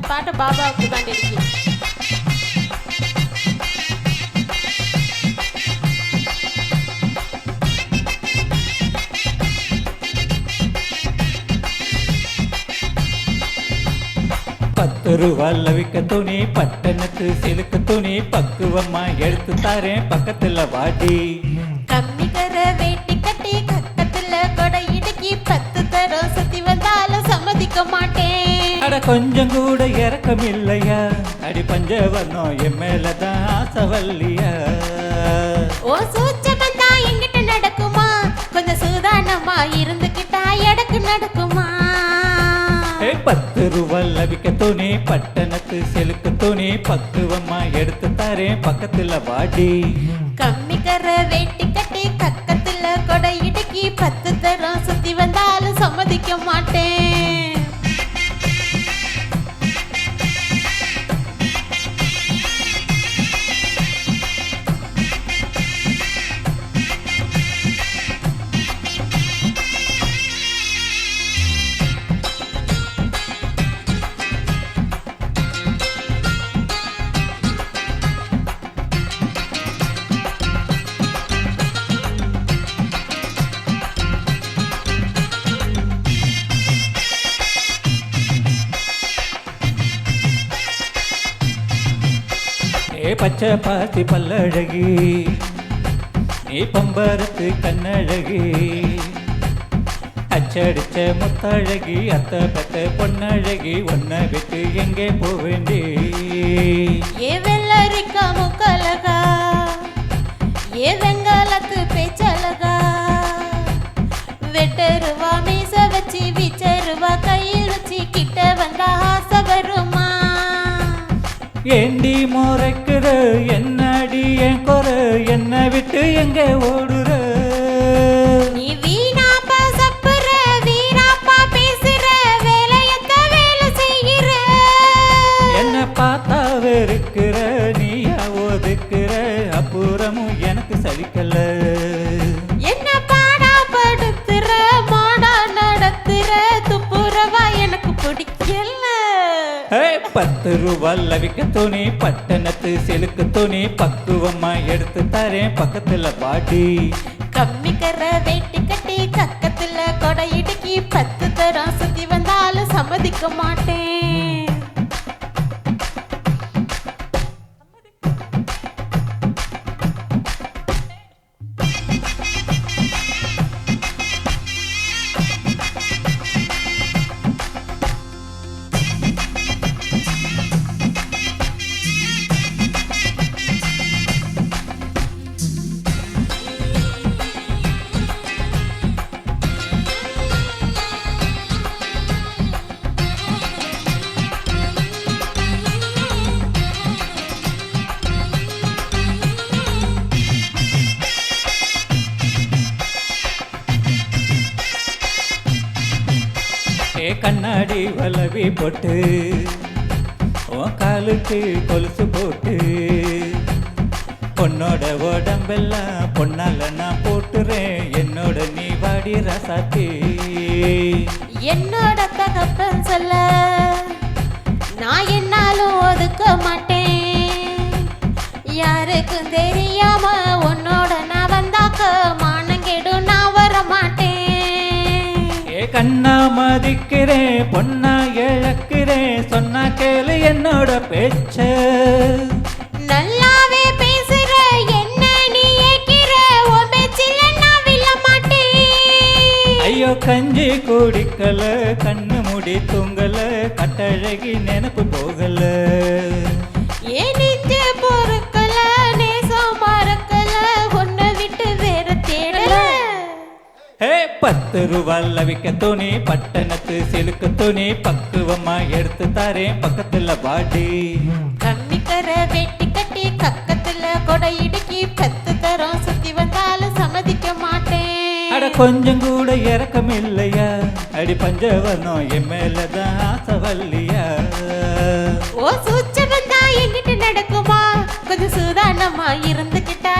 பாட்டு பாபாவுக்கு தான் இருக்கு. ரூபால விக்க துணி பட்டணத்து சிலுக்கு துணி பக்குவமா எடுத்து தாரேன் பக்கத்துல வாடி. கம்மிக்கர வேட்டி கட்டி கக்கத்துல கொடை இடுக்கி 10 தரம் சுத்தி வந்தாலும் சம்மதிக்க மாட்டேன். அட கொஞ்சம் கூட இறக்கம் இல்லையா, அடி பஞ்சவர்ணம் என் மேலதான் ஆசவல்லியா. ஓ சூச்சம் தான் எங்கிட்ட நடக்குமா, கொஞ்சம் சூதானமா இருந்துகிட்டா எடக்கு நடக்குமா. 10 ரூபால விக்க துணி பட்டணத்து சிலுக்கு துணி பக்குவமா எடுத்து தாரேன் பக்கத்துல வாடி. கம்மிக்கர வேட்டி கட்டி கக்கத்துல கொடை இடுக்கி 10 தரம் சுத்தி வந்தாலும் சம்மதிக்க மாட்டேன். பச்சை பாசி பல்லழகி நீ பம்பரத்து கண்ணழகி, அச்சடிச்ச முத்தழகி அத்த பத்த பொன்னழகி, ஒன்ன விட்டு எங்கே போவேண்டி. ஏ வெள்ளரிக்கா முக்கலகா, ஏ வெங்காலத்து பேச்சழகா, வெட்டருவா மீச வச்சு விச்சருவா கையில் வச்சு கிட்ட வந்தா ஆசை வருமா. ஏண்டி மோரைக்குற என்னடி என் குறை, என்ன விட்டு எங்கே ஓடுற. நீ வீணாப்பா சப்புற வீணாப்பா பேசுற, வேலையத்த வேலை செய்கிற. என்ன பார்த்தா வெறுக்கிற, நீயா ஒதுக்குற, அப்புறமும் எனக்கு சலிக்கல. என்ன பாடா படுத்துற மாடா நடத்துற, துப்புரவா எனக்கு பிடிக்கல. 10 ரூபால விக்க துணி பட்டணத்து சிலுக்கு துணி பக்குவமா எடுத்து தரேன் பக்கத்துல வாடி. கம்மிக்கர வேட்டி கட்டி கக்கத்துல கொடை இடுக்கி 10 தரம் சுத்தி வந்தாலும் சம்மதிக்க மாட்டேன். கண்ணாடி வலவி போட்டு உன் காலுக்கு கொலுசு போட்டு, பொண்ணோட உடம்பெல்லாம் பொன்னால நான் போட்டுறேன், என்னோட நீ வாடி ரசாத்தி. என்னோட தகப்பன் சொல்ல நான் என்னாலும் ஒதுக்க மாட்டேன். யாருக்கும் தெரியாம உன்னோட நான் வந்தாக்க மானங்கெடும் நான் வர மாட்டேன். கண்ணா மதிக்கிறேன் பொண்ணா இழக்கிறேன், சொன்னா கேளு என்னோட பேச்ச. நல்லாவே பேசுற என்ன நீ ஏக்கிற, உன் பேச்சில நான் விழ மாட்டேன். ஐயோ கஞ்சி குடிக்கல கண்ணு முடி தூங்கல, கட்டழகி நினப்பு போகல. ஏன் நெஞ்ச பொறுக்கல நேசம் மறக்கல, உன்னை விட்டு வேற தேடல. 10 ரூபால விக்க துணி பட்டணத்து சிலுக்கு துணி பக்குவமா எடுத்து தாரேன் பக்கத்துல வாடி. கம்மிக்கர வேட்டி கட்டி கக்கத்துல கொடை இடுக்கி 10 தரம் சுத்தி வந்தாலும் சம்மதிக்க மாட்டேன். அட கொஞ்சம் கூட இறக்கம் இல்லையா அடி பஞ்சவர்ணம் என் மேலதான் ஆசவல்லியா ஓ சூச்சம் தான் என்கிட்ட நடக்குமா கொஞ்சம் சூதானமா இருந்துகிட்டா